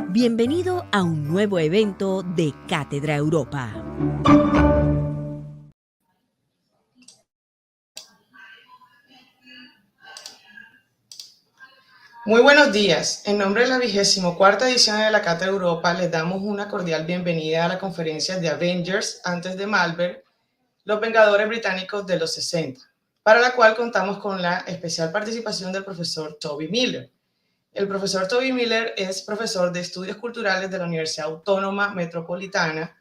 Bienvenido a un nuevo evento de Cátedra Europa. Muy buenos días. En nombre de la 24ª edición de la Cátedra Europa, les damos una cordial bienvenida a la conferencia de Avengers antes de Malver, los Vengadores Británicos de los 60, para la cual contamos con la especial participación del profesor Toby Miller. El profesor Toby Miller es profesor de Estudios Culturales de la Universidad Autónoma Metropolitana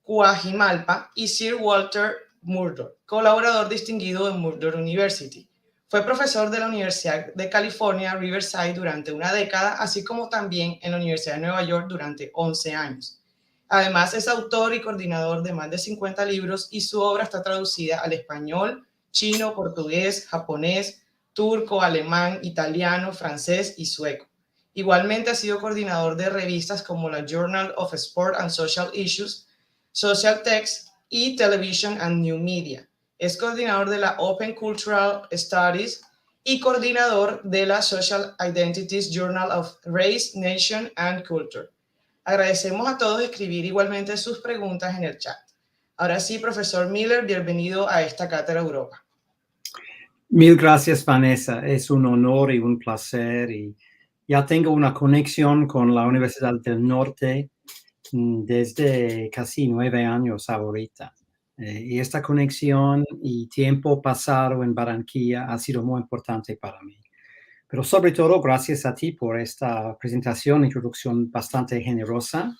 Coajimalpa y Sir Walter Murdoch, colaborador distinguido de Murdoch University. Fue profesor de la Universidad de California, Riverside durante una década, así como también en la Universidad de Nueva York durante 11 años. Además, es autor y coordinador de más de 50 libros y su obra está traducida al español, chino, portugués, japonés, turco, alemán, italiano, francés y sueco. Igualmente ha sido coordinador de revistas como la Journal of Sport and Social Issues, Social Text y Television and New Media. Es coordinador de la Open Cultural Studies y coordinador de la Social Identities Journal of Race, Nation and Culture. Agradecemos a todos escribir igualmente sus preguntas en el chat. Ahora sí, profesor Miller, bienvenido a esta Cátedra Europa. Mil gracias, Vanessa. Es un honor y un placer. Y ya tengo una conexión con la Universidad del Norte desde casi 9 años ahorita. Y esta conexión y tiempo pasado en Barranquilla ha sido muy importante para mí. Pero sobre todo, gracias a ti por esta presentación, introducción bastante generosa.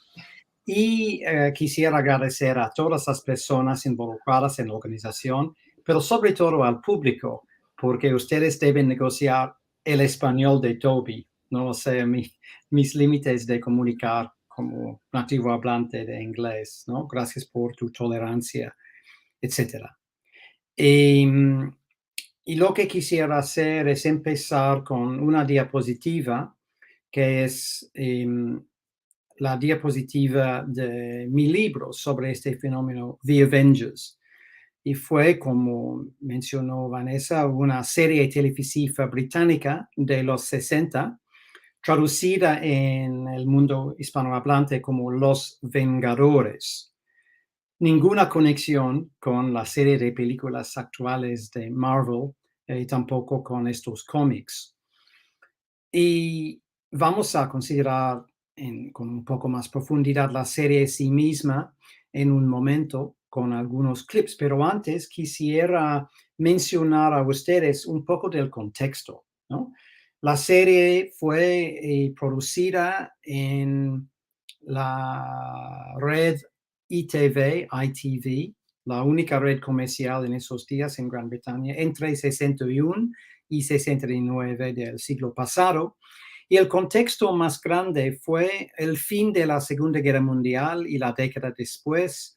Y quisiera agradecer a todas las personas involucradas en la organización, pero sobre todo al público, porque ustedes deben negociar el español de Toby. No lo sé, mis límites de comunicar como nativo hablante de inglés, ¿no? Gracias por tu tolerancia, etc. Y lo que quisiera hacer es empezar con una diapositiva que es la diapositiva de mi libro sobre este fenómeno, The Avengers. Y fue, como mencionó Vanessa, una serie televisiva británica de los 60, traducida en el mundo hispanohablante como Los Vengadores. Ninguna conexión con la serie de películas actuales de Marvel, tampoco con estos cómics. Y vamos a considerar con un poco más profundidad la serie en sí misma en un momento con algunos clips, pero antes quisiera mencionar a ustedes un poco del contexto, ¿no? La serie fue producida en la red ITV, la única red comercial en esos días en Gran Bretaña, entre 61 y 69 del siglo pasado. Y el contexto más grande fue el fin de la Segunda Guerra Mundial y la década después,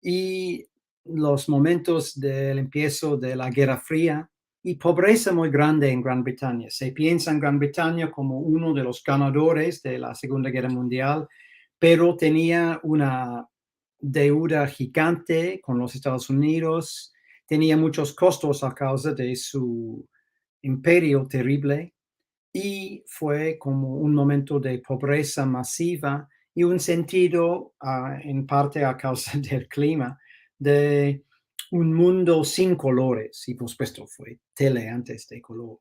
y los momentos del empiezo de la Guerra Fría y pobreza muy grande en Gran Bretaña. Se piensa en Gran Bretaña como uno de los ganadores de la Segunda Guerra Mundial, pero tenía una deuda gigante con los Estados Unidos, tenía muchos costos a causa de su imperio terrible, y fue como un momento de pobreza masiva y un sentido, en parte a causa del clima, de un mundo sin colores, y por supuesto fue tele antes de color.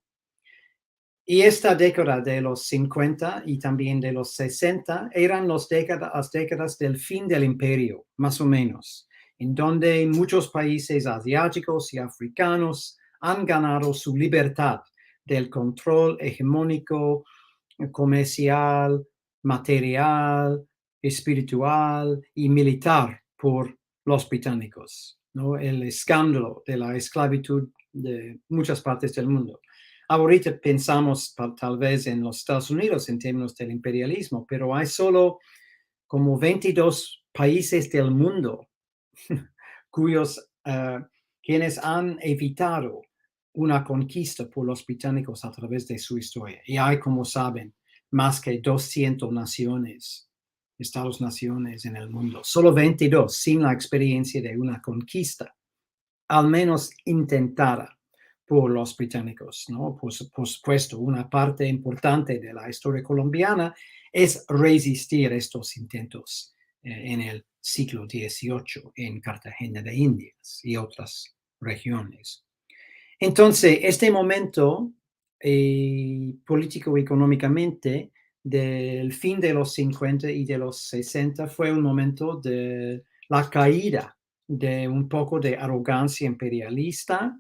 Y esta década de los 50 y también de los 60 eran las décadas del fin del imperio, más o menos, en donde muchos países asiáticos y africanos han ganado su libertad del control hegemónico, comercial, material, espiritual y militar por los británicos, ¿no? El escándalo de la esclavitud de muchas partes del mundo. Ahorita pensamos tal vez en los Estados Unidos en términos del imperialismo, pero hay solo como 22 países del mundo quienes han evitado una conquista por los británicos a través de su historia. Y hay, como saben, más que 200 naciones, estados-naciones en el mundo. Solo 22 sin la experiencia de una conquista, al menos intentada por los británicos, ¿no? Por supuesto, una parte importante de la historia colombiana es resistir estos intentos en el siglo XVIII en Cartagena de Indias y otras regiones. Entonces, este momento político-económicamente del fin de los 50 y de los 60 fue un momento de la caída de un poco de arrogancia imperialista,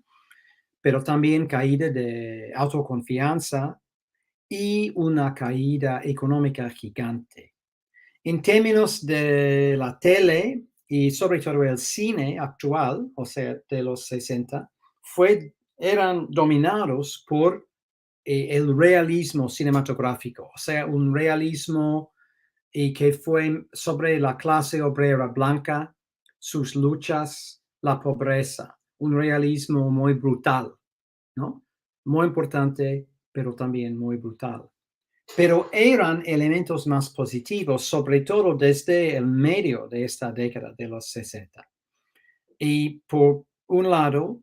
pero también caída de autoconfianza y una caída económica gigante. En términos de la tele y sobre todo el cine actual, o sea, de los 60, eran dominados por el realismo cinematográfico, o sea, un realismo que fue sobre la clase obrera blanca, sus luchas, la pobreza, un realismo muy brutal, ¿no? Muy importante, pero también muy brutal. Pero eran elementos más positivos, sobre todo desde el medio de esta década de los 60. Y por un lado,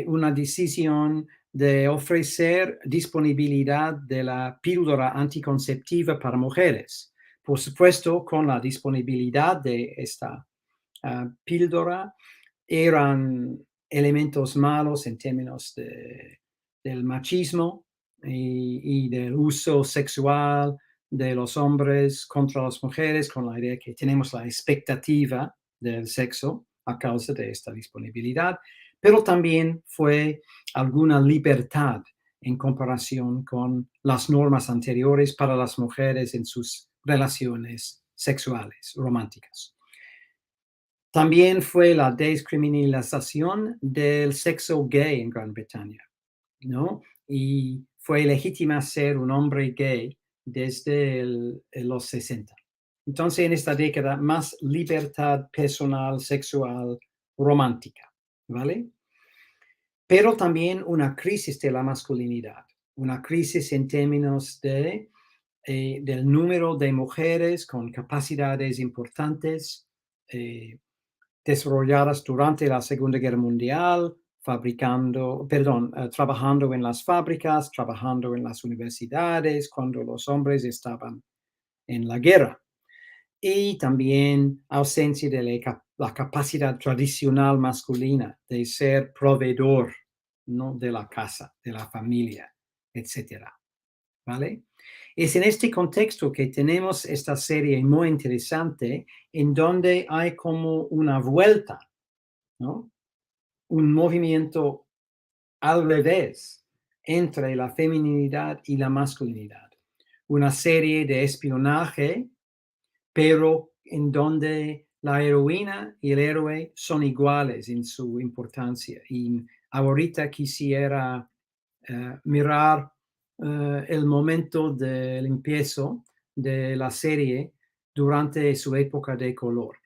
una decisión de ofrecer disponibilidad de la píldora anticonceptiva para mujeres. Por supuesto, con la disponibilidad de esta píldora, eran elementos malos en términos del machismo y del uso sexual de los hombres contra las mujeres, con la idea que tenemos la expectativa del sexo a causa de esta disponibilidad, pero también fue alguna libertad en comparación con las normas anteriores para las mujeres en sus relaciones sexuales románticas. También fue la descriminalización del sexo gay en Gran Bretaña, ¿no? Y fue legítima ser un hombre gay desde los 60. Entonces, en esta década, más libertad personal, sexual, romántica, ¿vale? Pero también una crisis de la masculinidad, una crisis en términos del número de mujeres con capacidades importantes, desarrolladas durante la Segunda Guerra Mundial, trabajando en las fábricas, trabajando en las universidades, cuando los hombres estaban en la guerra. Y también ausencia de la capacidad tradicional masculina de ser proveedor, ¿no? De la casa, de la familia, etcétera, ¿vale? Es en este contexto que tenemos esta serie muy interesante en donde hay como una vuelta, ¿no? Un movimiento al revés entre la feminidad y la masculinidad. Una serie de espionaje, pero en donde la heroína y el héroe son iguales en su importancia. Y ahorita quisiera mirar el momento del empiezo de la serie durante su época de color.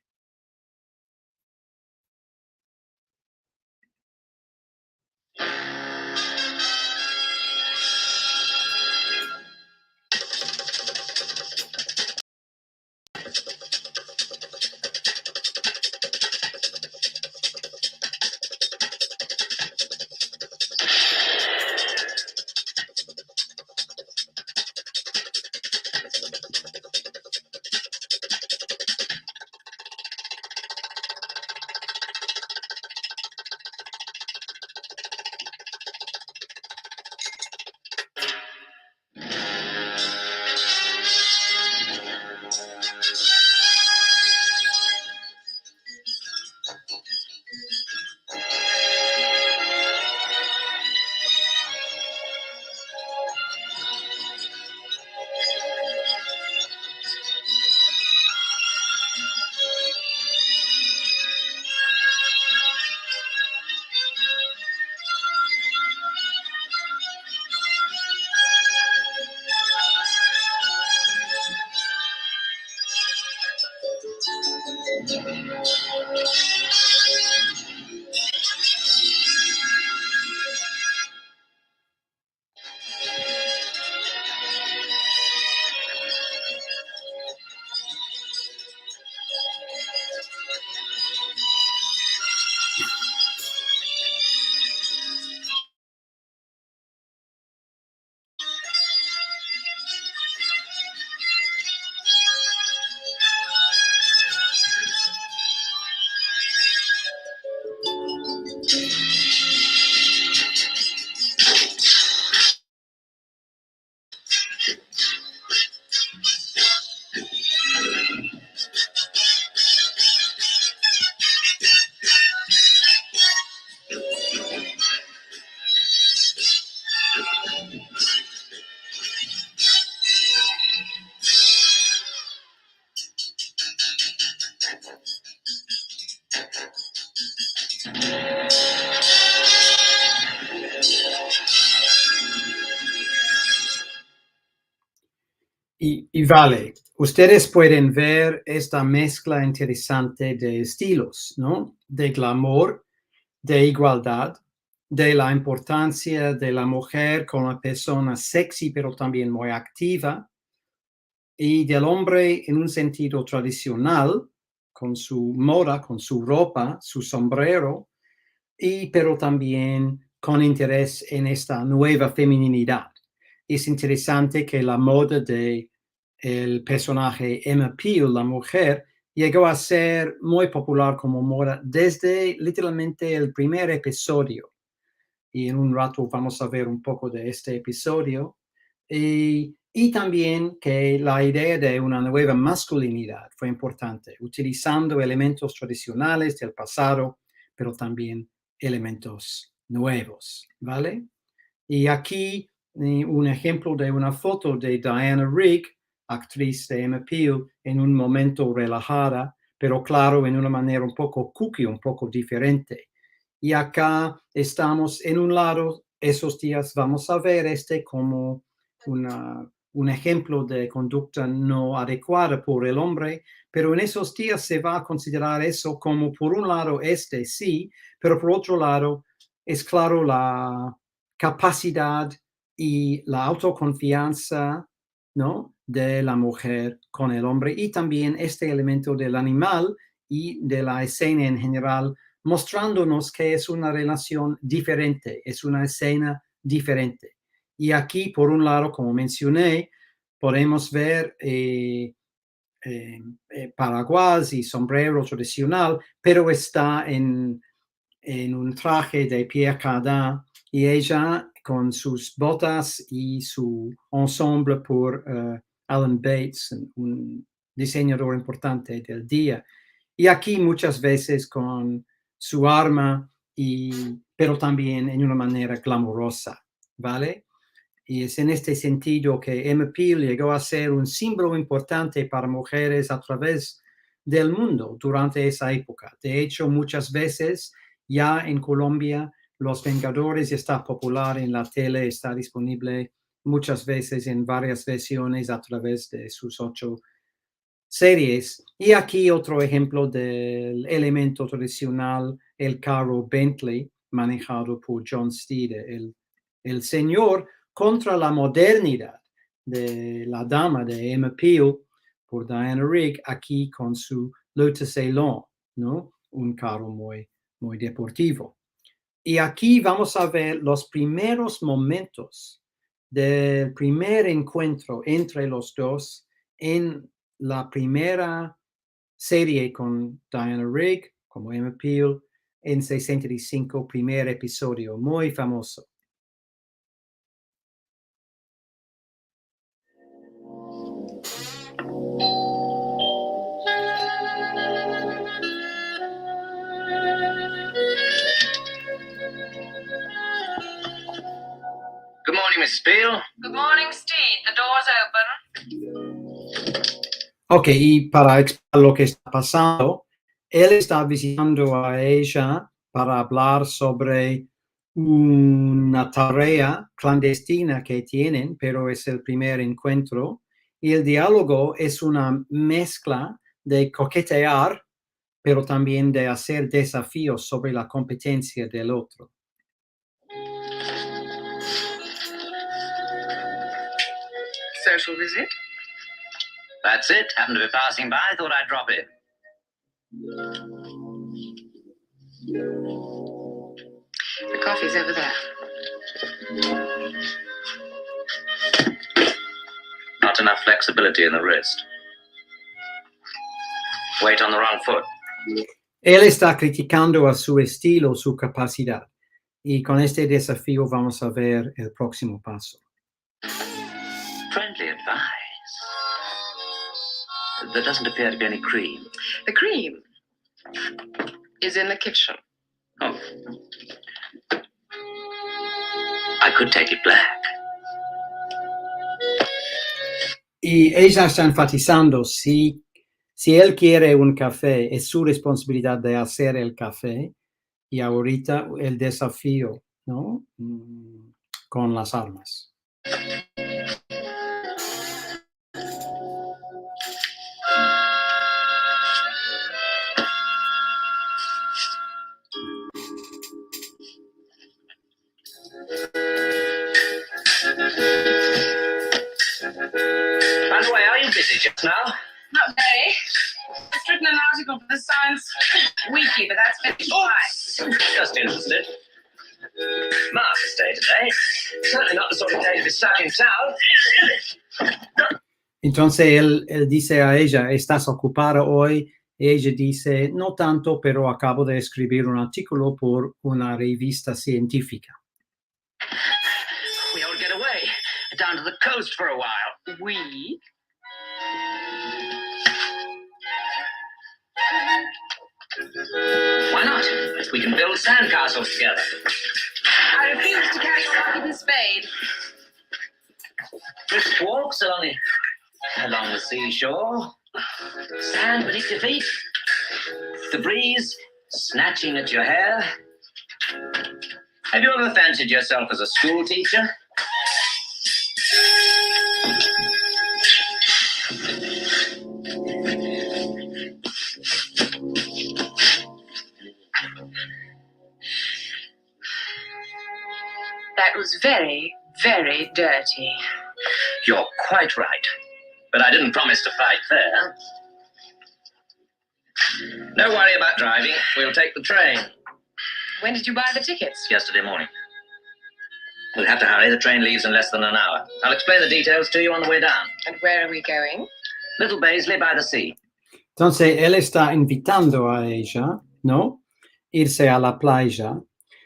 Y vale, ustedes pueden ver esta mezcla interesante de estilos, ¿no? De glamour, de igualdad, de la importancia de la mujer como una persona sexy, pero también muy activa, y del hombre en un sentido tradicional, con su moda, con su ropa, su sombrero, pero también con interés en esta nueva feminidad. Es interesante que la moda de el personaje Emma Peel, la mujer, llegó a ser muy popular como moda desde literalmente el primer episodio. Y en un rato vamos a ver un poco de este episodio. Y también que la idea de una nueva masculinidad fue importante, utilizando elementos tradicionales del pasado, pero también elementos nuevos, ¿vale? Y aquí un ejemplo de una foto de Diana Rigg, actriz de Emma Peel, en un momento relajada, pero claro, en una manera un poco cookie, un poco diferente. Y acá estamos en un lado, esos días vamos a ver como un ejemplo de conducta no adecuada por el hombre, pero en esos días se va a considerar eso como, por un lado, sí, pero por otro lado, es claro la capacidad y la autoconfianza, ¿no? De la mujer con el hombre, y también este elemento del animal y de la escena en general, mostrándonos que es una relación diferente, es una escena diferente. Y aquí, por un lado, como mencioné, podemos ver paraguas y sombrero tradicional, pero está en un traje de Pierre Cardin, y ella con sus botas y su ensemble por Alan Bates, un diseñador importante del día. Y aquí muchas veces con su arma, pero también en una manera glamurosa, ¿vale? Y es en este sentido que Emma Peel llegó a ser un símbolo importante para mujeres a través del mundo durante esa época. De hecho, muchas veces ya en Colombia, Los Vengadores está popular en la tele, está disponible muchas veces en varias versiones a través de sus 8 series. Y aquí otro ejemplo del elemento tradicional, el carro Bentley, manejado por John Steed, el señor, contra la modernidad de la dama de Emma Peel por Diana Rigg, aquí con su Lotus Elan, ¿no? Un carro muy, muy deportivo. Y aquí vamos a ver los primeros momentos del primer encuentro entre los dos en la primera serie con Diana Rigg, como Emma Peel, en 65, primer episodio, muy famoso. Good morning, Mrs. Peel. Good morning, Steve. The door's open. Ok, y para explicar lo que está pasando, él está visitando a ella para hablar sobre una tarea clandestina que tienen, pero es el primer encuentro. Y el diálogo es una mezcla de coquetear, pero también de hacer desafíos sobre la competencia del otro. Social visit? That's it. Happened to be passing by. Thought I'd drop in. The coffee's over there. Not enough flexibility in the wrist. Weight on the wrong foot. Él está criticando a su estilo, su capacidad. Y con este desafío vamos a ver el próximo paso. Friend kindly advise. There doesn't appear to be any cream. The cream is in the kitchen. Oh. I could take it black. Y ella está enfatizando, si él quiere un café, es su responsabilidad de hacer el café. Y ahorita el desafío, ¿no? Con las armas. By the way, are you busy just now? Not very. I've written an article for the Science Weekly, but that's finished fine. Just interested. Marvelous day today. Certainly not the sort of day to be stuck in town, is it? Entonces él dice a ella, ¿estás ocupada hoy? Ella dice, no tanto, pero acabo de escribir un artículo por una revista científica. We ought to get away, down to the coast for a while. We? Why not? We can build sandcastles together. I refuse to carry your rocket and spade. Brisk walks along the seashore. Sand beneath your feet. The breeze snatching at your hair. Have you ever fancied yourself as a school teacher? That was very, very dirty. You're quite right. But I didn't promise to fight fair. No worry about driving. We'll take the train. When did you buy the tickets? Yesterday morning. We'll have to hurry. The train leaves in less than an hour. I'll explain the details to you on the way down. And where are we going? Little Paisley by the sea. Entonces él está invitando a ella, ¿no? Irse a la playa,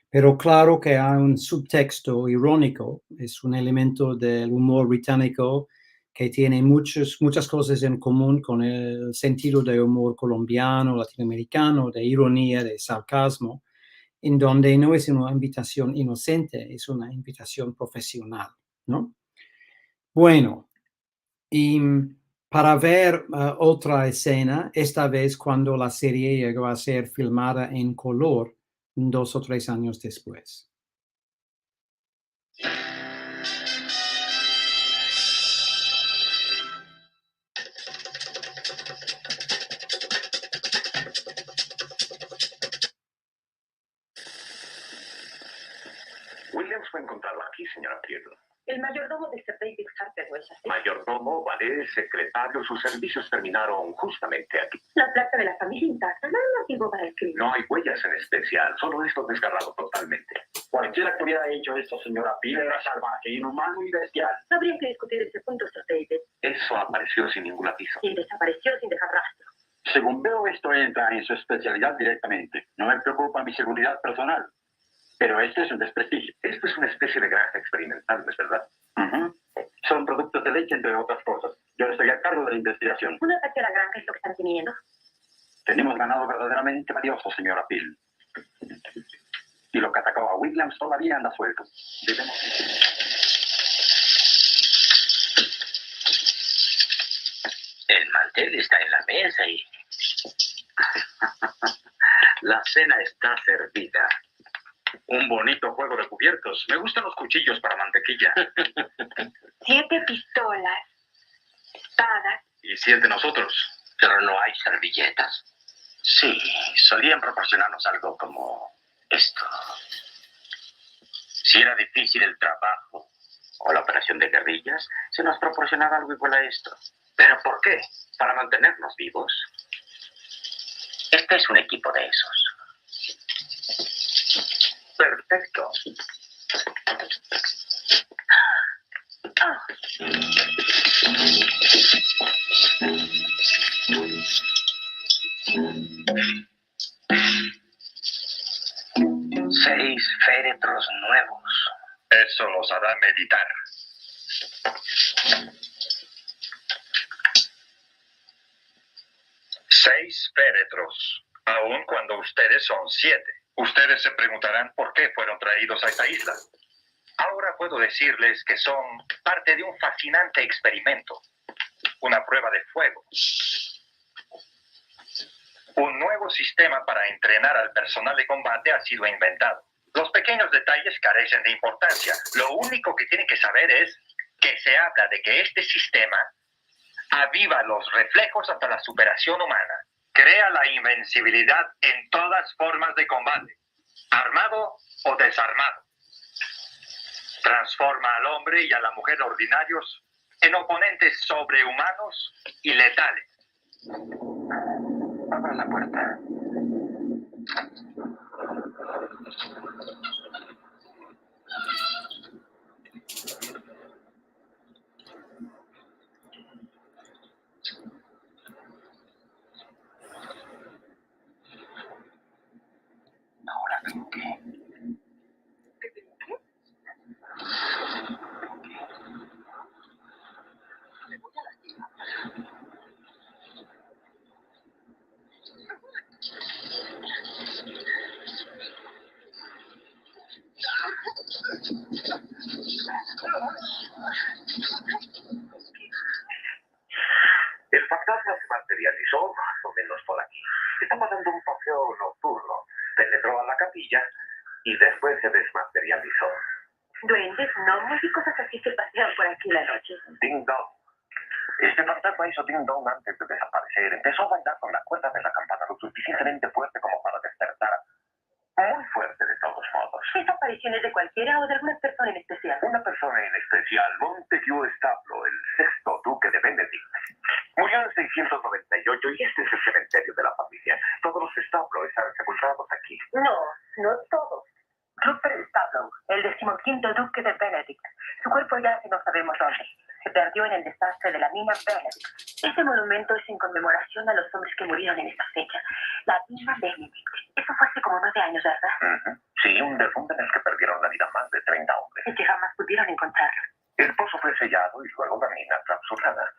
pero claro que hay un subtexto irónico, es un elemento del humor británico que tiene muchas cosas en común con el sentido de humor colombiano, latinoamericano, de ironía, de sarcasmo, en donde no es una invitación inocente, es una invitación profesional, ¿no? Bueno, y para ver otra escena, esta vez cuando la serie llegó a ser filmada en color 2 o 3 años después. Williams fue encontrado aquí, señora Pierre. El mayordomo de Sir David Harper, ¿no es así? Mayordomo, valet, secretario, sus servicios terminaron justamente aquí. La placa de la familia intacta, no es motivo para el crimen. No hay huellas en especial, solo esto desgarrado totalmente. Cualquiera que hubiera hecho esto, señora Pyle, era salvaje, inhumano y bestial. Habría que discutir ese punto, Sir David. Eso apareció sin ningún aviso. Y desapareció sin dejar rastro. Según veo, esto entra en su especialidad directamente. No me preocupa mi seguridad personal. Pero esto es un desprestigio. Esto es una especie de granja experimental, ¿no es verdad? Son productos de leche, entre otras cosas. Yo estoy a cargo de la investigación. ¿Un ataque a la granja es lo que están teniendo? Tenemos ganado verdaderamente valioso, señora Pyle. Y lo que atacó a Williams todavía anda suelto. Debemos... El mantel está en la mesa y... La cena está servida. Un bonito juego de cubiertos. Me gustan los cuchillos para mantequilla. 7 pistolas, espadas. Y 7 de nosotros. Pero no hay servilletas. Sí, solían proporcionarnos algo como esto. Si era difícil el trabajo o la operación de guerrillas, se nos proporcionaba algo igual a esto. ¿Pero por qué? ¿Para mantenernos vivos? Este es un equipo de esos. Perfecto. Seis féretros nuevos. Eso los hará meditar. 6 féretros, aun cuando ustedes son 7. Ustedes se preguntarán por qué fueron traídos a esta isla. Ahora puedo decirles que son parte de un fascinante experimento, una prueba de fuego. Un nuevo sistema para entrenar al personal de combate ha sido inventado. Los pequeños detalles carecen de importancia. Lo único que tienen que saber es que se habla de que este sistema aviva los reflejos hasta la superación humana. Crea la invencibilidad en todas formas de combate, armado o desarmado. Transforma al hombre y a la mujer ordinarios en oponentes sobrehumanos y letales. Abra la puerta. Ahora tengo que... El fantasma se materializó más o menos por aquí. Estaba dando un paseo nocturno. Penetró a la capilla y después se desmaterializó. Duendes, gnomos y cosas así que pasean por aquí la noche. Ding dong. Este fantasma hizo ding dong antes de desaparecer. Empezó a bailar con la cuerda de la campana lo suficientemente fuerte como para despertar. Muy fuerte de todos modos. ¿Esta aparición es de cualquiera o de alguna persona en especial? Una persona en especial, Montague Stablo, el sexto duque de Benedict. Murió en 698 y este es el cementerio de la familia. Todos los Stablo están sepultados aquí. No todos. Rupert Stablo, el 15º duque de Benedict. Su cuerpo yace no sabemos dónde. Se perdió en el desastre de la mina Benedict. Este monumento es en conmemoración a los hombres que murieron en esta fecha. La mina Benedict. Eso fue hace como 9 años, ¿verdad? Sí, un derrumbe en el que perdieron la vida más de 30 hombres. Y que jamás pudieron encontrarlo. El pozo fue sellado y luego la mina clausurada.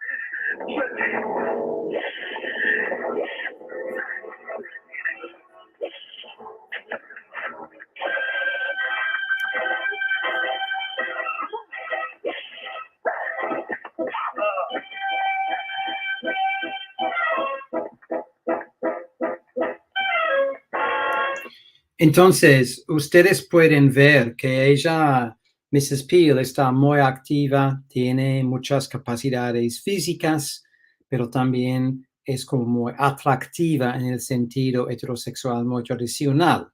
Entonces, ustedes pueden ver que ella, Mrs. Peel, está muy activa, tiene muchas capacidades físicas, pero también es como muy atractiva en el sentido heterosexual muy tradicional.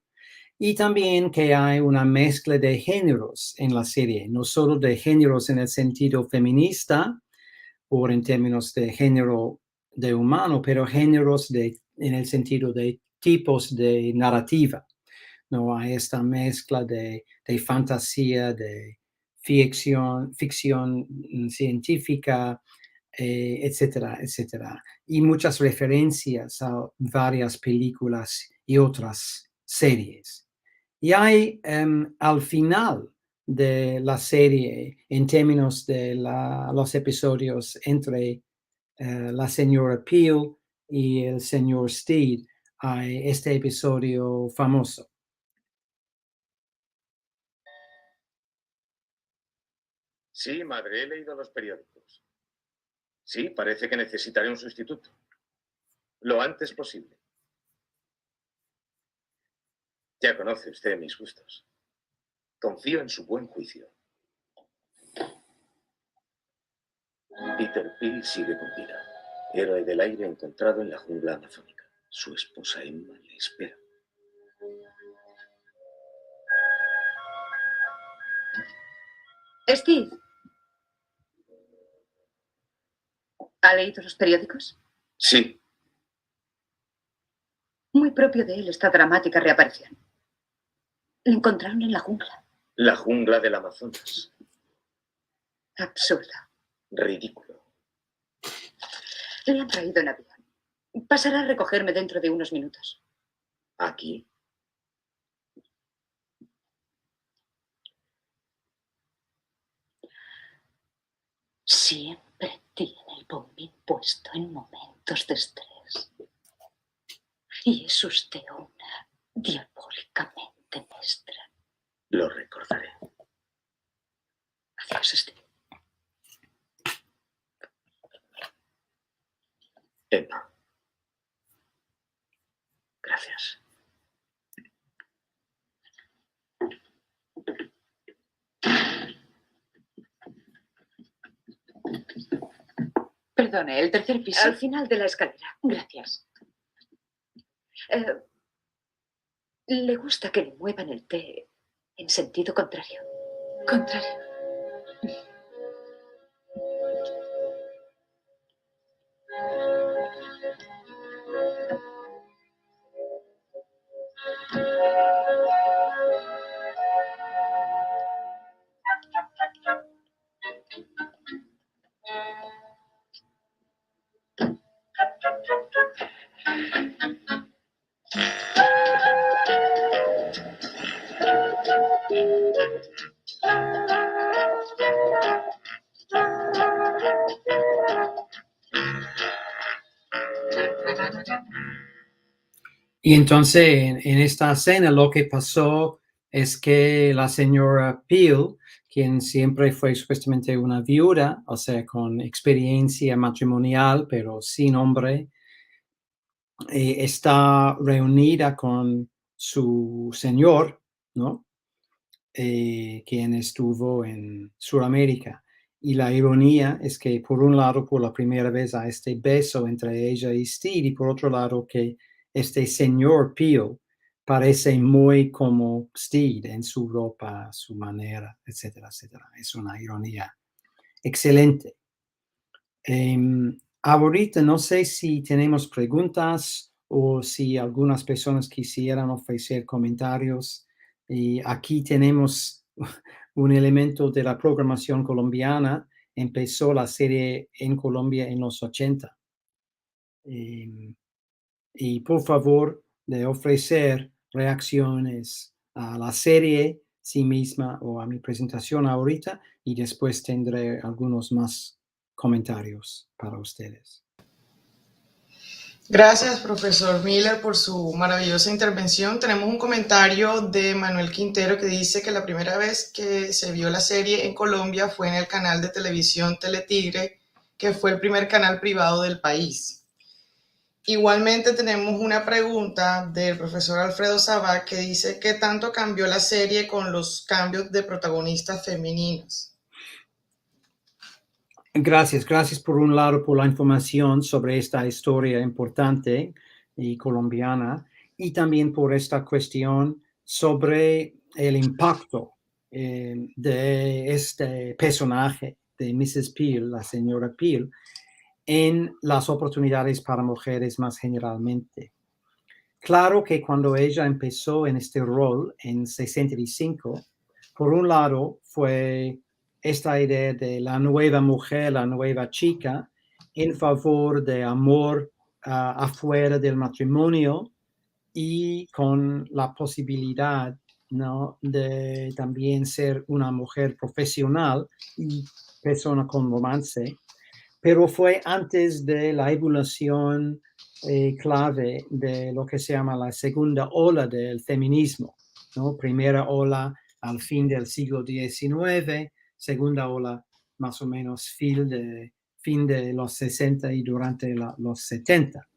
Y también que hay una mezcla de géneros en la serie, no solo de géneros en el sentido feminista o en términos de género de humano, pero géneros en el sentido de tipos de narrativa. No hay esta mezcla de fantasía, de ficción científica, etcétera, etcétera. Y muchas referencias a varias películas y otras series. Y hay al final de la serie, en términos de los episodios entre la señora Peel y el señor Steed, hay este episodio famoso. Sí, madre, he leído los periódicos. Sí, parece que necesitaré un sustituto. Lo antes posible. Ya conoce usted mis gustos. Confío en su buen juicio. Peter Peel sigue con vida. Héroe del aire encontrado en la jungla amazónica. Su esposa Emma le espera. Steve, ¿ha leído los periódicos? Sí. Muy propio de él esta dramática reaparición. Le encontraron en la jungla. La jungla del Amazonas. Absurdo. Ridículo. Le han traído en avión. Pasará a recogerme dentro de unos minutos. ¿Aquí? Siempre tiene el bombín puesto en momentos de estrés. Y es usted una diabólicamente mestra. Lo recordaré. Adiós, Steve. Emma. Gracias. Perdone, el tercer piso. Al final de la escalera. Gracias. ¿Le gusta que le muevan el té en sentido contrario? Contrario. Y entonces en esta escena lo que pasó es que la señora Peel, quien siempre fue supuestamente una viuda, o sea, con experiencia matrimonial, pero sin hombre, está reunida con su señor, ¿no? Quien estuvo en Sudamérica. Y la ironía es que, por un lado, por la primera vez hay este beso entre ella y Steve, y por otro lado, que este señor Peel parece muy como Steve en su ropa, su manera, etcétera, etcétera. Es una ironía excelente. Ahorita no sé si tenemos preguntas o si algunas personas quisieran ofrecer comentarios. Y aquí tenemos un elemento de la programación colombiana. Empezó la serie en Colombia en los 80. Y por favor, de ofrecer reacciones a la serie sí misma o a mi presentación ahorita, y después tendré algunos más comentarios para ustedes. Gracias, profesor Miller, por su maravillosa intervención. Tenemos un comentario de Manuel Quintero que dice que la primera vez que se vio la serie en Colombia fue en el canal de televisión Teletigre, que fue el primer canal privado del país. Igualmente tenemos una pregunta del profesor Alfredo Sabá que dice ¿qué tanto cambió la serie con los cambios de protagonistas femeninos? Gracias por un lado por la información sobre esta historia importante y colombiana, y también por esta cuestión sobre el impacto de este personaje de Mrs. Peel, la señora Peel, en las oportunidades para mujeres más generalmente. Claro que cuando ella empezó en este rol en 65, por un lado fue esta idea de la nueva mujer, la nueva chica, en favor de amor afuera del matrimonio y con la posibilidad, ¿no?, de también ser una mujer profesional y persona con romance, pero fue antes de la evolución clave de lo que se llama la segunda ola del feminismo, ¿no? Primera ola al fin del siglo XIX, segunda ola más o menos fin de los 60 y durante los 70.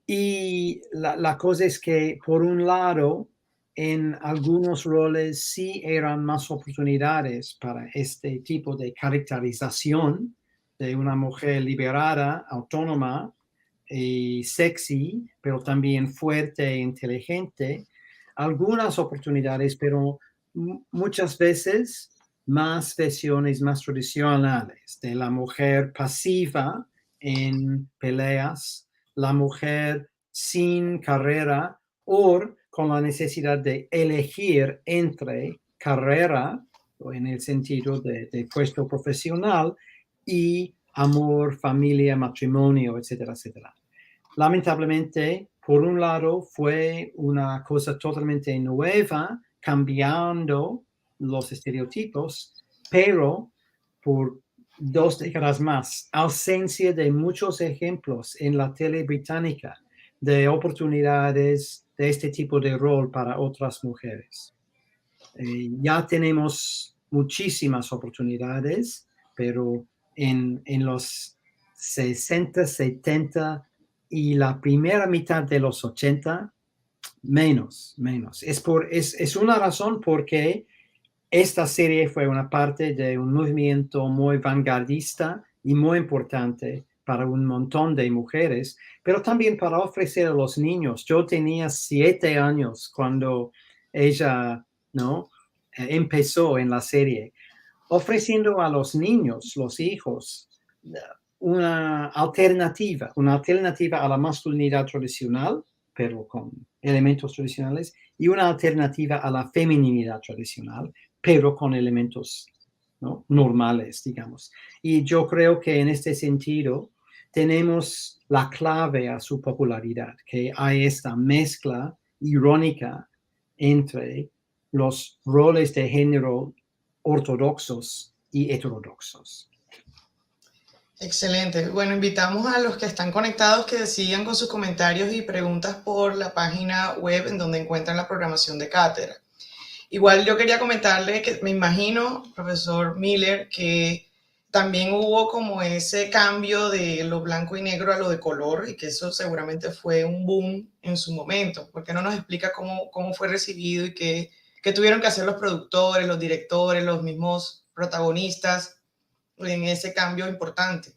Y la cosa es que, por un lado, en algunos roles sí eran más oportunidades para este tipo de caracterización de una mujer liberada, autónoma y sexy, pero también fuerte e inteligente. Algunas oportunidades, pero muchas veces más versiones más tradicionales de la mujer pasiva en peleas, la mujer sin carrera o con la necesidad de elegir entre carrera, en el sentido de puesto profesional, y amor, familia, matrimonio, etcétera, etcétera. Lamentablemente, por un lado, fue una cosa totalmente nueva, cambiando los estereotipos, pero por 2 décadas más, ausencia de muchos ejemplos en la tele británica de oportunidades de este tipo de rol para otras mujeres. Ya tenemos muchísimas oportunidades, pero en los 60, 70 y la primera mitad de los 80, menos. Es una razón porque esta serie fue una parte de un movimiento muy vanguardista y muy importante para un montón de mujeres, pero también para ofrecer a los niños. Yo tenía 7 años cuando ella, ¿no?, empezó en la serie, ofreciendo a los niños, los hijos, una alternativa a la masculinidad tradicional, pero con elementos tradicionales, y una alternativa a la feminidad tradicional, pero con elementos, ¿no?, normales, digamos. Y yo creo que en este sentido tenemos la clave a su popularidad, que hay esta mezcla irónica entre los roles de género ortodoxos y heterodoxos. Excelente. Bueno, invitamos a los que están conectados que sigan con sus comentarios y preguntas por la página web en donde encuentran la programación de cátedra. Igual yo quería comentarle que me imagino, profesor Miller, que también hubo como ese cambio de lo blanco y negro a lo de color y que eso seguramente fue un boom en su momento. ¿Por qué no nos explica cómo fue recibido y qué tuvieron que hacer los productores, los directores, los mismos protagonistas en ese cambio importante?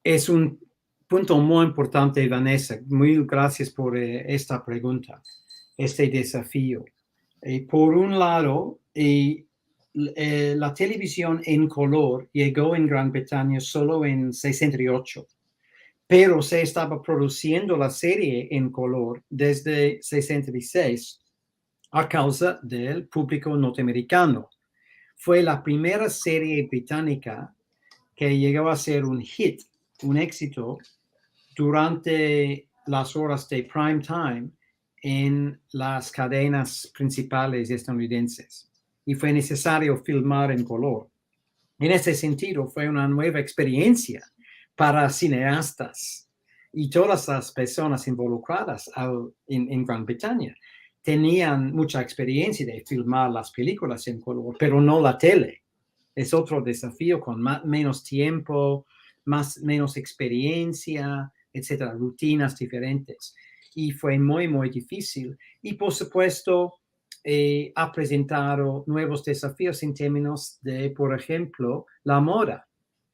Es un punto muy importante, Vanessa. Muy gracias por esta pregunta, este desafío. Por un lado, la televisión en color llegó en Gran Bretaña solo en 68, pero se estaba produciendo la serie en color desde 66 a causa del público norteamericano. Fue la primera serie británica que llegó a ser un hit, un éxito, durante las horas de prime time en las cadenas principales estadounidenses. Y fue necesario filmar en color. En ese sentido, fue una nueva experiencia para cineastas y todas las personas involucradas en Gran Bretaña. Tenían mucha experiencia de filmar las películas en color, pero no la tele. Es otro desafío con menos tiempo, menos experiencia, etcétera, rutinas diferentes. Y fue muy, muy difícil. Y por supuesto, ha presentado nuevos desafíos en términos de, por ejemplo, la moda,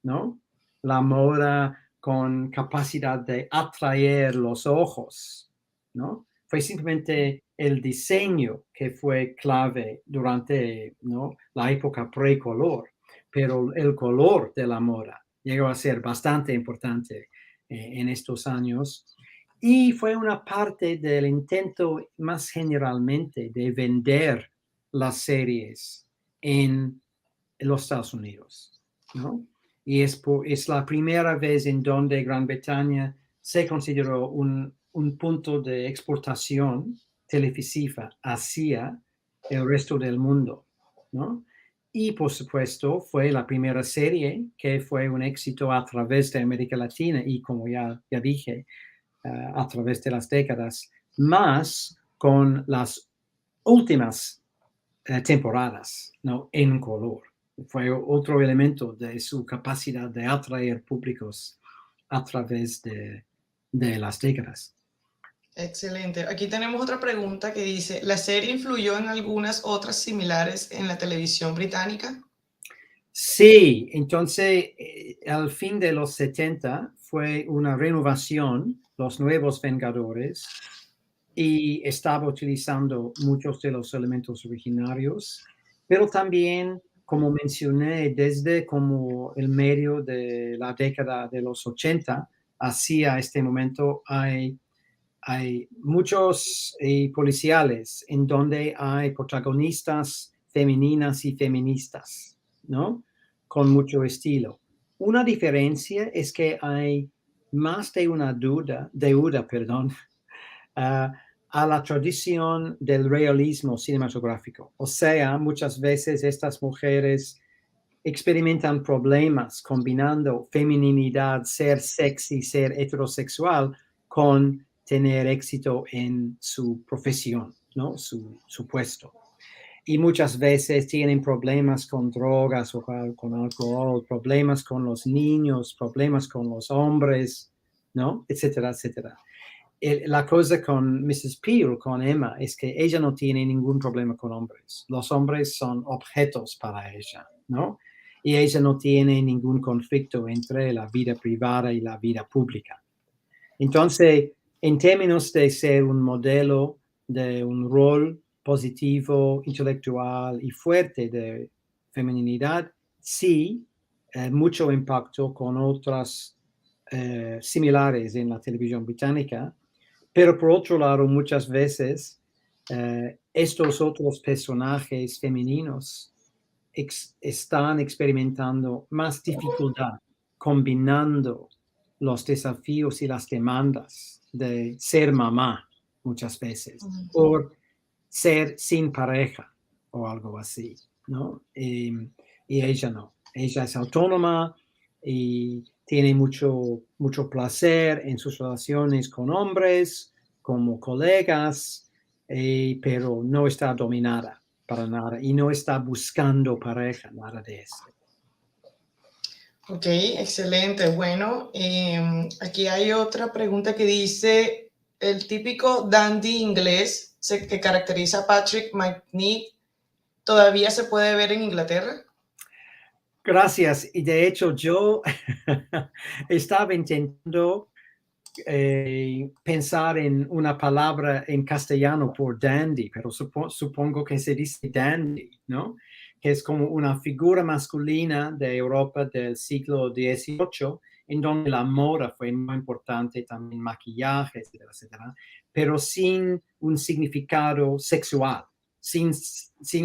¿no? La moda con capacidad de atraer los ojos, ¿no? Fue simplemente el diseño que fue clave durante, ¿no?, la época precolor, pero el color de la moda llegó a ser bastante importante en estos años. Y fue una parte del intento más generalmente de vender las series en los Estados Unidos, ¿no? Y es la primera vez en donde Gran Bretaña se consideró un punto de exportación televisiva hacia el resto del mundo, ¿no? Y por supuesto fue la primera serie que fue un éxito a través de América Latina y, como ya dije, a través de las décadas, más con las últimas temporadas, ¿no?, en color. Fue otro elemento de su capacidad de atraer públicos a través de las décadas. Excelente. Aquí tenemos otra pregunta que dice, ¿la serie influyó en algunas otras similares en la televisión británica? Sí, entonces al fin de los 70 fue una renovación, Los Nuevos Vengadores, y estaba utilizando muchos de los elementos originarios, pero también, como mencioné, desde como el medio de la década de los 80 hacia este momento hay muchos policiales en donde hay protagonistas femeninas y feministas, ¿no?, con mucho estilo. Una diferencia es que hay más de una deuda, a la tradición del realismo cinematográfico. O sea, muchas veces estas mujeres experimentan problemas combinando feminidad, ser sexy, ser heterosexual, con tener éxito en su profesión, ¿no? Su puesto. Y muchas veces tienen problemas con drogas o con alcohol, problemas con los niños, problemas con los hombres, ¿no? Etcétera, etcétera. La cosa con Mrs. Peel, con Emma, es que ella no tiene ningún problema con hombres. Los hombres son objetos para ella, ¿no? Y ella no tiene ningún conflicto entre la vida privada y la vida pública. Entonces, en términos de ser un modelo de un rol positivo, intelectual y fuerte de feminidad, sí, mucho impacto con otras similares en la televisión británica, pero por otro lado, muchas veces estos otros personajes femeninos están experimentando más dificultad combinando los desafíos y las demandas de ser mamá muchas veces, por ser sin pareja o algo así, ¿no? Y ella no. Ella es autónoma y tiene mucho placer en sus relaciones con hombres, como colegas, pero no está dominada para nada y no está buscando pareja, nada de eso. Ok, excelente. Bueno, aquí hay otra pregunta que dice, el típico dandy inglés que caracteriza a Patrick Macnee, ¿todavía se puede ver en Inglaterra? Gracias. Y de hecho yo estaba intentando pensar en una palabra en castellano por dandy, pero supongo que se dice dandy, ¿no? Que es como una figura masculina de Europa del siglo XVIII, en donde la moda fue muy importante, también maquillaje, etcétera, etcétera, pero sin un significado sexual, sin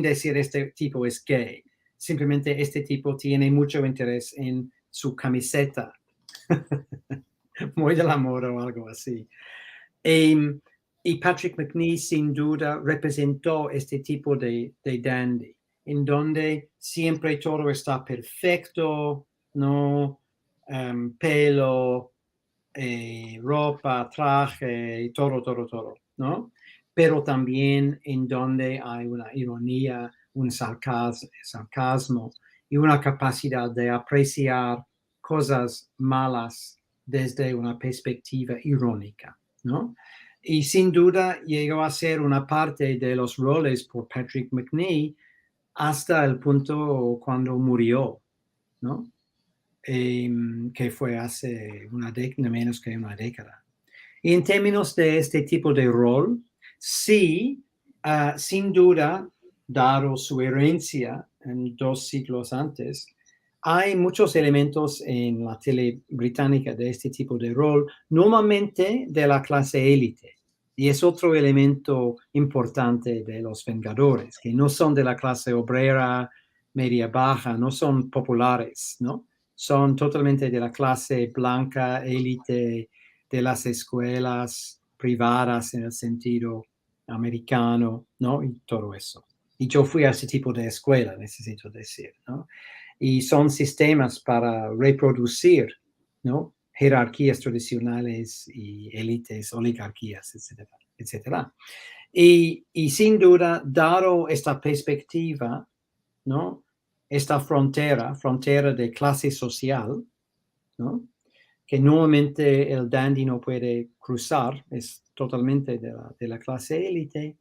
decir este tipo es gay. Simplemente este tipo tiene mucho interés en su camiseta. Muy de la moda o algo así. Y Patrick Macnee sin duda representó este tipo de dandy, en donde siempre todo está perfecto, ¿no? Pelo, ropa, traje, todo, ¿no? Pero también en donde hay una ironía, un sarcasmo y una capacidad de apreciar cosas malas desde una perspectiva irónica, ¿no? Y sin duda llegó a ser una parte de los roles por Patrick Macnee hasta el punto cuando murió, ¿no? Que fue hace menos que una década. Y en términos de este tipo de rol, sí, sin duda, dado su herencia en 2 siglos antes, hay muchos elementos en la tele británica de este tipo de rol, normalmente de la clase élite. Y es otro elemento importante de los Vengadores, que no son de la clase obrera, media baja, no son populares, ¿no? Son totalmente de la clase blanca, élite, de las escuelas privadas en el sentido americano, ¿no? Y todo eso. Y yo fui a ese tipo de escuela, necesito decir, ¿no? Y son sistemas para reproducir, ¿no? Jerarquías tradicionales y élites, oligarquías, etcétera, etcétera. Y sin duda, dado esta perspectiva, ¿no? Esta frontera de clase social, ¿no? Que normalmente el dandy no puede cruzar, es totalmente de la clase élite.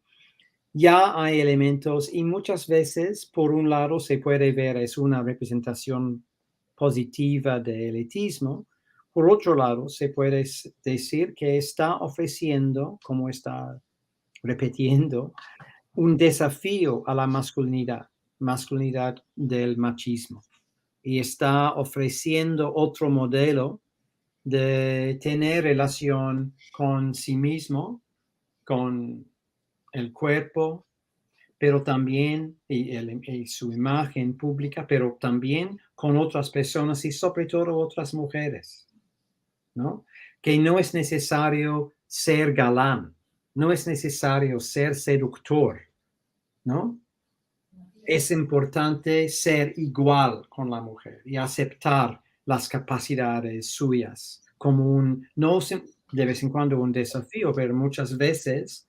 Ya hay elementos y muchas veces, por un lado, se puede ver es una representación positiva de elitismo. Por otro lado, se puede decir que está ofreciendo, como está repitiendo, un desafío a la masculinidad del machismo. Y está ofreciendo otro modelo de tener relación con sí mismo, con el cuerpo, pero también y su imagen pública, pero también con otras personas y sobre todo otras mujeres, ¿no? Que no es necesario ser galán, no es necesario ser seductor, ¿no? Es importante ser igual con la mujer y aceptar las capacidades suyas como de vez en cuando un desafío, pero muchas veces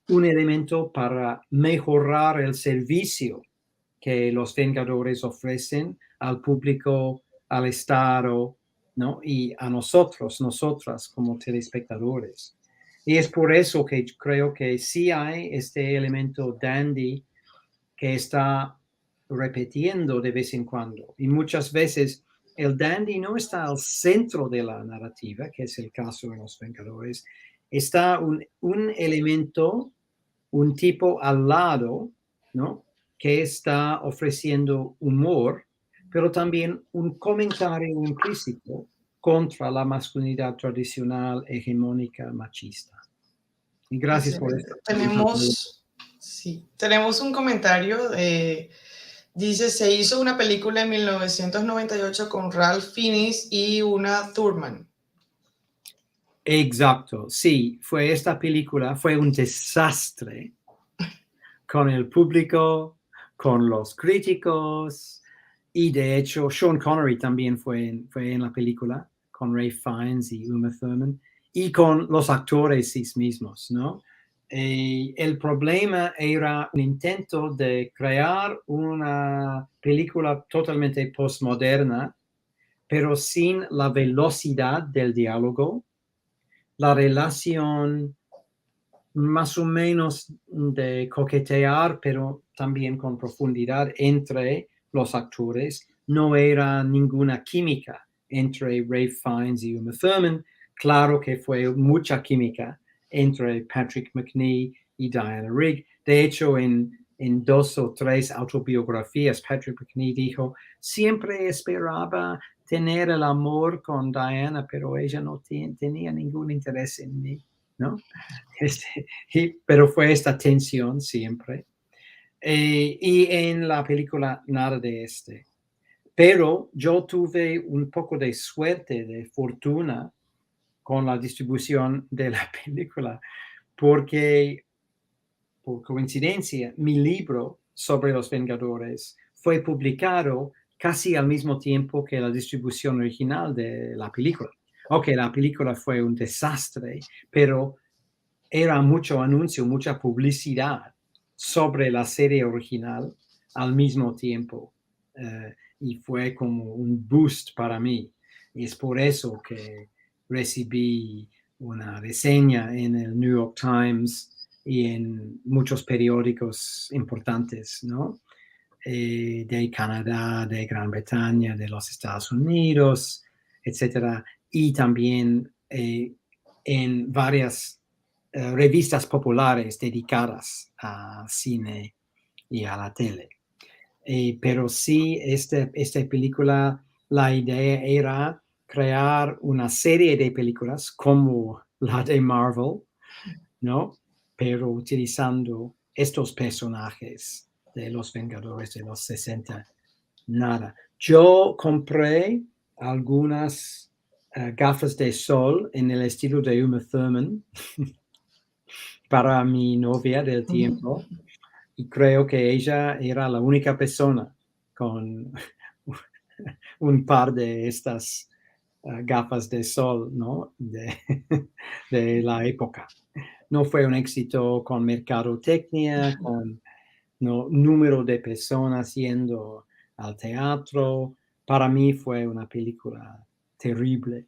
un elemento para mejorar el servicio que los Vengadores ofrecen al público, al Estado, ¿no? Y a nosotras como telespectadores. Y es por eso que creo que sí hay este elemento dandy que está repitiendo de vez en cuando. Y muchas veces el dandy no está al centro de la narrativa, que es el caso de los Vengadores. Está un elemento, un tipo al lado, ¿no? Que está ofreciendo humor, pero también un comentario implícito contra la masculinidad tradicional, hegemónica, machista. Y gracias por esto. Tenemos un comentario. Dice, se hizo una película en 1998 con Ralph Fiennes y Uma Thurman. Exacto, sí, esta película fue un desastre con el público, con los críticos, y de hecho Sean Connery también fue en la película, con Ralph Fiennes y Uma Thurman, y con los actores sí mismos, ¿no? El problema era un intento de crear una película totalmente postmoderna, pero sin la velocidad del diálogo, la relación más o menos de coquetear, pero también con profundidad entre los actores. No era ninguna química entre Ralph Fiennes y Uma Thurman. Claro que fue mucha química entre Patrick Macnee y Diana Rigg. De hecho, en 2 o 3 autobiografías, Patrick Macnee dijo, siempre esperaba tener el amor con Diana, pero ella no tenía ningún interés en mí, ¿no? Pero fue esta tensión siempre. Y en la película nada de este. Pero yo tuve un poco de suerte, de fortuna, con la distribución de la película, porque por coincidencia mi libro sobre los Vengadores fue publicado casi al mismo tiempo que la distribución original de la película. Ok, la película fue un desastre, pero era mucho anuncio, mucha publicidad sobre la serie original al mismo tiempo. Y fue como un boost para mí. Y es por eso que recibí una reseña en el New York Times y en muchos periódicos importantes, ¿no? De Canadá, de Gran Bretaña, de los Estados Unidos, etcétera. Y también en varias revistas populares dedicadas a cine y a la tele. Pero sí, esta película, la idea era crear una serie de películas como la de Marvel, ¿no? Pero utilizando estos personajes de los Vengadores de los 60. Nada. Yo compré algunas gafas de sol en el estilo de Uma Thurman para mi novia del tiempo, y creo que ella era la única persona con un par de estas gafas de sol, ¿no? de la época. No fue un éxito con mercadotecnia, con número de personas yendo al teatro. Para mí fue una película terrible.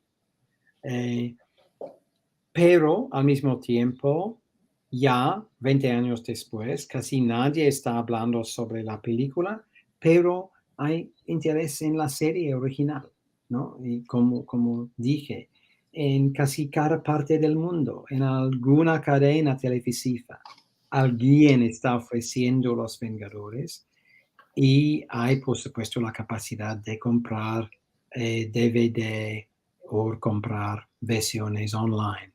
Pero al mismo tiempo, ya 20 años después, casi nadie está hablando sobre la película, pero hay interés en la serie original, ¿no? Y como dije, en casi cada parte del mundo, en alguna cadena televisiva, alguien está ofreciendo Los Vengadores, y hay, por supuesto, la capacidad de comprar DVD o comprar versiones online.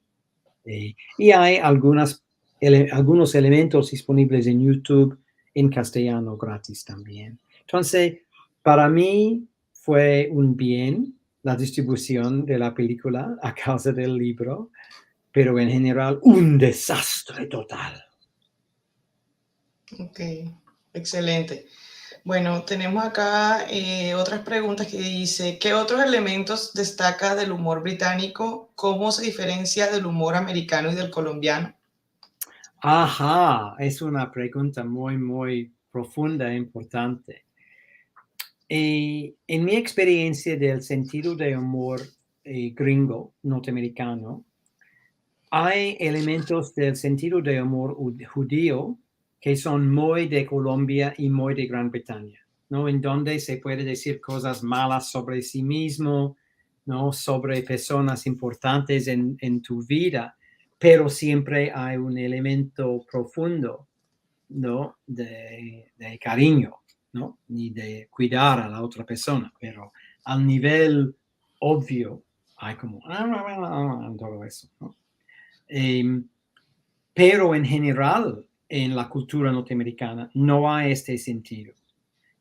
Y hay algunos elementos disponibles en YouTube en castellano gratis también. Entonces, para mí fue un bien la distribución de la película a causa del libro, pero en general un desastre total. Ok, excelente. Bueno, tenemos acá otras preguntas que dice, ¿qué otros elementos destaca del humor británico? ¿Cómo se diferencia del humor americano y del colombiano? Ajá, es una pregunta muy, muy profunda e importante. Y en mi experiencia del sentido de humor gringo, norteamericano, hay elementos del sentido de humor judío que son muy de Colombia y muy de Gran Bretaña, ¿no? En donde se puede decir cosas malas sobre sí mismo, ¿no? Sobre personas importantes en tu vida, pero siempre hay un elemento profundo, ¿no? De cariño, ¿no? Ni de cuidar a la otra persona, pero al nivel obvio hay como todo eso, ¿no? Pero en general, en la cultura norteamericana, no hay este sentido.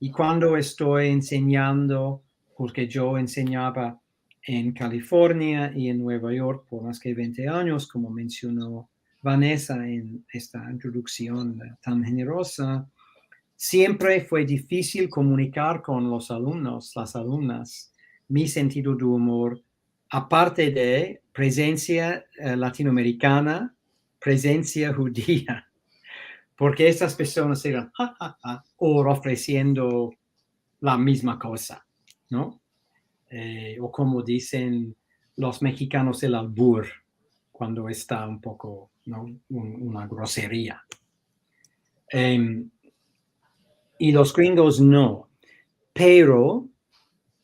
Y cuando estoy enseñando, porque yo enseñaba en California y en Nueva York por más que 20 años, como mencionó Vanessa en esta introducción tan generosa, siempre fue difícil comunicar con los alumnos, las alumnas, mi sentido de humor, aparte de presencia latinoamericana, presencia judía, porque estas personas eran o ofreciendo la misma cosa, ¿no? O como dicen los mexicanos, el albur, cuando está un poco, ¿no? Una grosería. Y los gringos no, pero,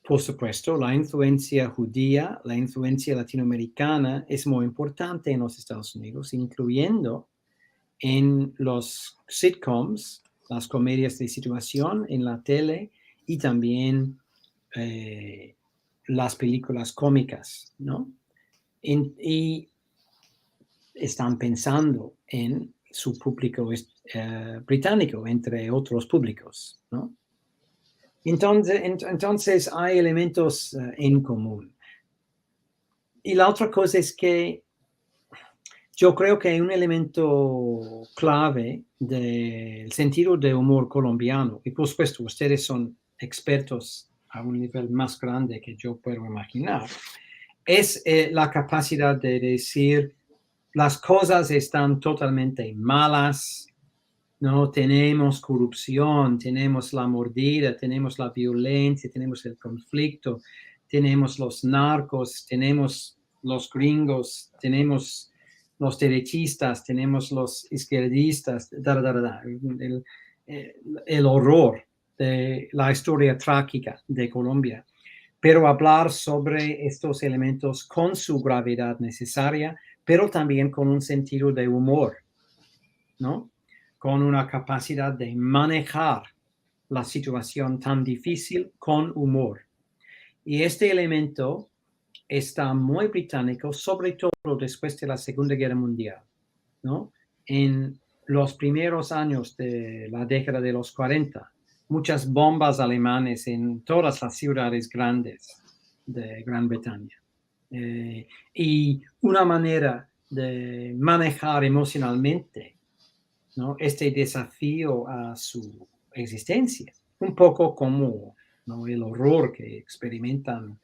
por supuesto, la influencia judía, la influencia latinoamericana es muy importante en los Estados Unidos, incluyendo en los sitcoms, las comedias de situación en la tele y también las películas cómicas, ¿no? Y están pensando en su público británico, entre otros públicos, ¿no? Entonces hay elementos en común. Y la otra cosa es que yo creo que hay un elemento clave del sentido de humor colombiano, y por supuesto ustedes son expertos a un nivel más grande que yo puedo imaginar, es la capacidad de decir las cosas están totalmente malas, no tenemos corrupción, tenemos la mordida, tenemos la violencia, tenemos el conflicto, tenemos los narcos, tenemos los gringos, tenemos los derechistas, tenemos los izquierdistas, el horror de la historia trágica de Colombia. Pero hablar sobre estos elementos con su gravedad necesaria, pero también con un sentido de humor, ¿no? Con una capacidad de manejar la situación tan difícil con humor. Y este elemento está muy británico, sobre todo después de la Segunda Guerra Mundial, ¿no? En los primeros años de la década de los 40, muchas bombas alemanes en todas las ciudades grandes de Gran Bretaña. Y una manera de manejar emocionalmente, ¿no? Este desafío a su existencia, un poco como, ¿no? El horror que experimentan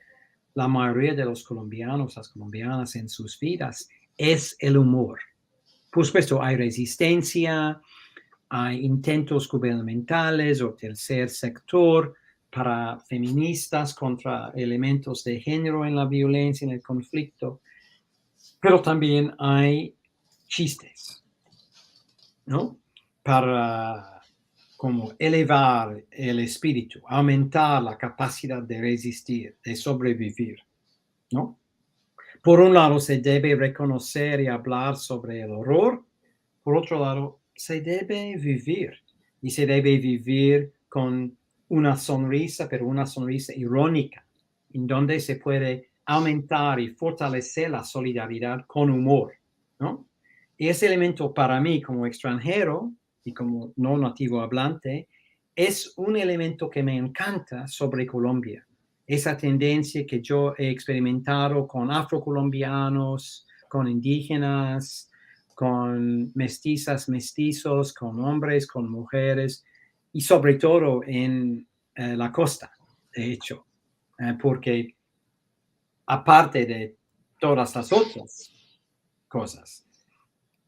la mayoría de los colombianos, las colombianas en sus vidas, es el humor. Por supuesto, hay resistencia, hay intentos gubernamentales o tercer sector para feministas contra elementos de género en la violencia, en el conflicto, pero también hay chistes, ¿no? Para como elevar el espíritu, aumentar la capacidad de resistir, de sobrevivir, ¿no? Por un lado, se debe reconocer y hablar sobre el horror. Por otro lado, se debe vivir. Y se debe vivir con una sonrisa, pero una sonrisa irónica, en donde se puede aumentar y fortalecer la solidaridad con humor, ¿no? Y ese elemento para mí, como extranjero y como no nativo hablante, es un elemento que me encanta sobre Colombia. Esa tendencia que yo he experimentado con afrocolombianos, con indígenas, con mestizas, mestizos, con hombres, con mujeres, y sobre todo en la costa, de hecho, porque aparte de todas las otras cosas,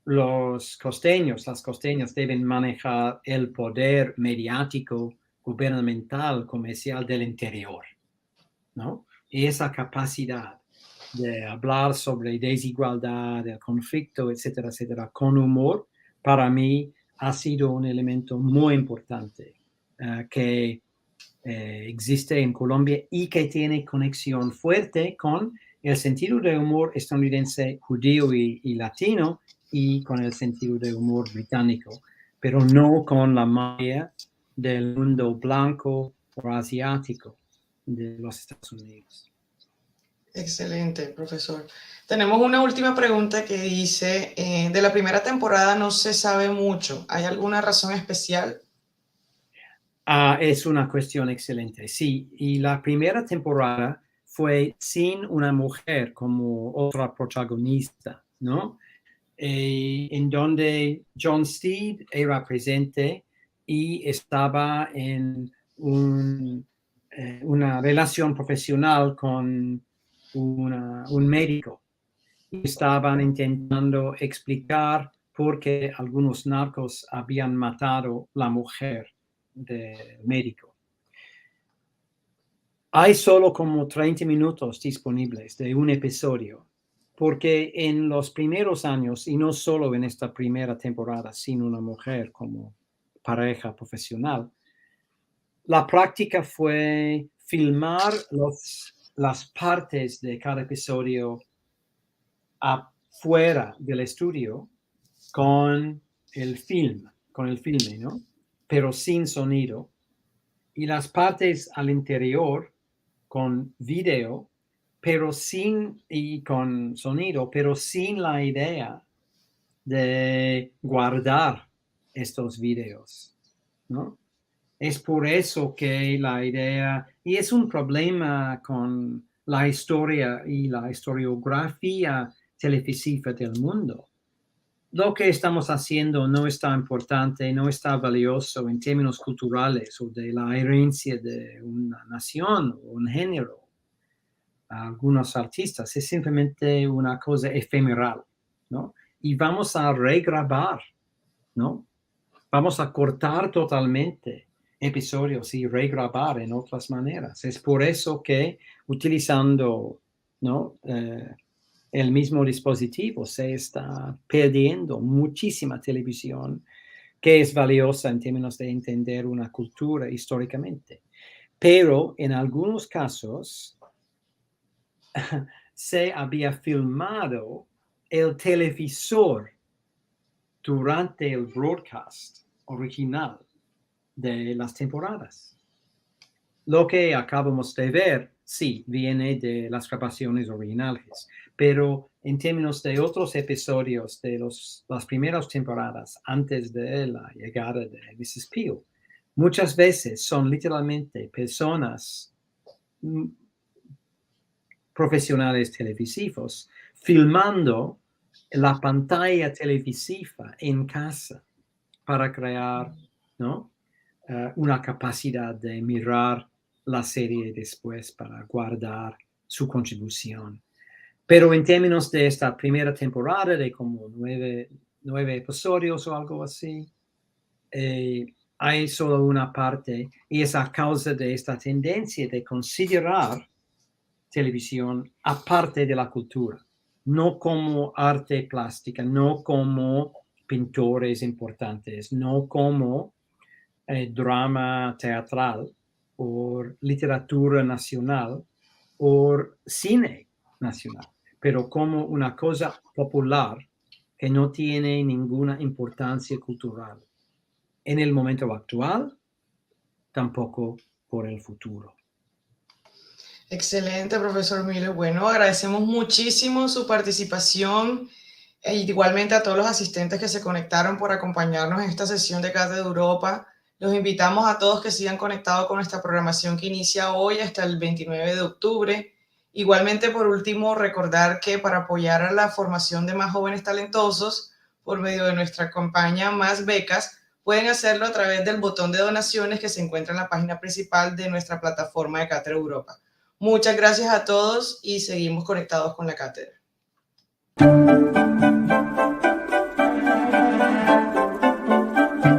las costeñas deben manejar el poder mediático, gubernamental, comercial del interior, ¿no? Y esa capacidad de hablar sobre desigualdad, el conflicto, etcétera, etcétera, con humor, para mí ha sido un elemento muy importante que existe en Colombia y que tiene conexión fuerte con el sentido de humor estadounidense, judío y latino, y con el sentido de humor británico, pero no con la mayoría del mundo blanco o asiático de los Estados Unidos. Excelente, profesor. Tenemos una última pregunta que dice, de la primera temporada no se sabe mucho. ¿Hay alguna razón especial? Es una cuestión excelente, sí. Y la primera temporada fue sin una mujer como otra protagonista, ¿no? En donde John Steed era presente y estaba en una relación profesional con un médico. Y estaban intentando explicar por qué algunos narcos habían matado a la mujer del médico. Hay solo como 30 minutos disponibles de un episodio, porque en los primeros años, y no solo en esta primera temporada, sin una mujer como pareja profesional, la práctica fue filmar las partes de cada episodio afuera del estudio con el filme, ¿no? Pero sin sonido. Y las partes al interior con video, y con sonido, pero sin la idea de guardar estos videos, ¿no? Es por eso que la idea, y es un problema con la historia y la historiografía televisiva del mundo. Lo que estamos haciendo no es tan importante, no está valioso en términos culturales o de la herencia de una nación o un género. Algunos artistas es simplemente una cosa efemeral, ¿no? Y vamos a regrabar, ¿no? Vamos a cortar totalmente episodios y regrabar en otras maneras. Es por eso que utilizando, ¿no? El mismo dispositivo se está perdiendo muchísima televisión que es valiosa en términos de entender una cultura históricamente. Pero en algunos casos se había filmado el televisor durante el broadcast original de las temporadas. Lo que acabamos de ver, sí, viene de las grabaciones originales, pero en términos de otros episodios de las primeras temporadas antes de la llegada de Mrs. Peel, muchas veces son literalmente personas profesionales televisivos filmando la pantalla televisiva en casa para crear, ¿no? Una capacidad de mirar la serie después para guardar su contribución. Pero en términos de esta primera temporada de como 9 episodios o algo así, hay solo una parte, y es a causa de esta tendencia de considerar televisión aparte de la cultura, no como arte plástica, no como pintores importantes, no como drama teatral o literatura nacional o cine nacional, pero como una cosa popular que no tiene ninguna importancia cultural en el momento actual, tampoco por el futuro. Excelente, profesor Miller. Bueno, agradecemos muchísimo su participación e igualmente a todos los asistentes que se conectaron por acompañarnos en esta sesión de Cátedra Europa. Los invitamos a todos que sigan conectados con nuestra programación que inicia hoy hasta el 29 de octubre. Igualmente, por último, recordar que para apoyar a la formación de más jóvenes talentosos por medio de nuestra campaña Más Becas, Pueden hacerlo a través del botón de donaciones que se encuentra en la página principal de nuestra plataforma de Cátedra Europa. Muchas gracias a todos y seguimos conectados con la cátedra.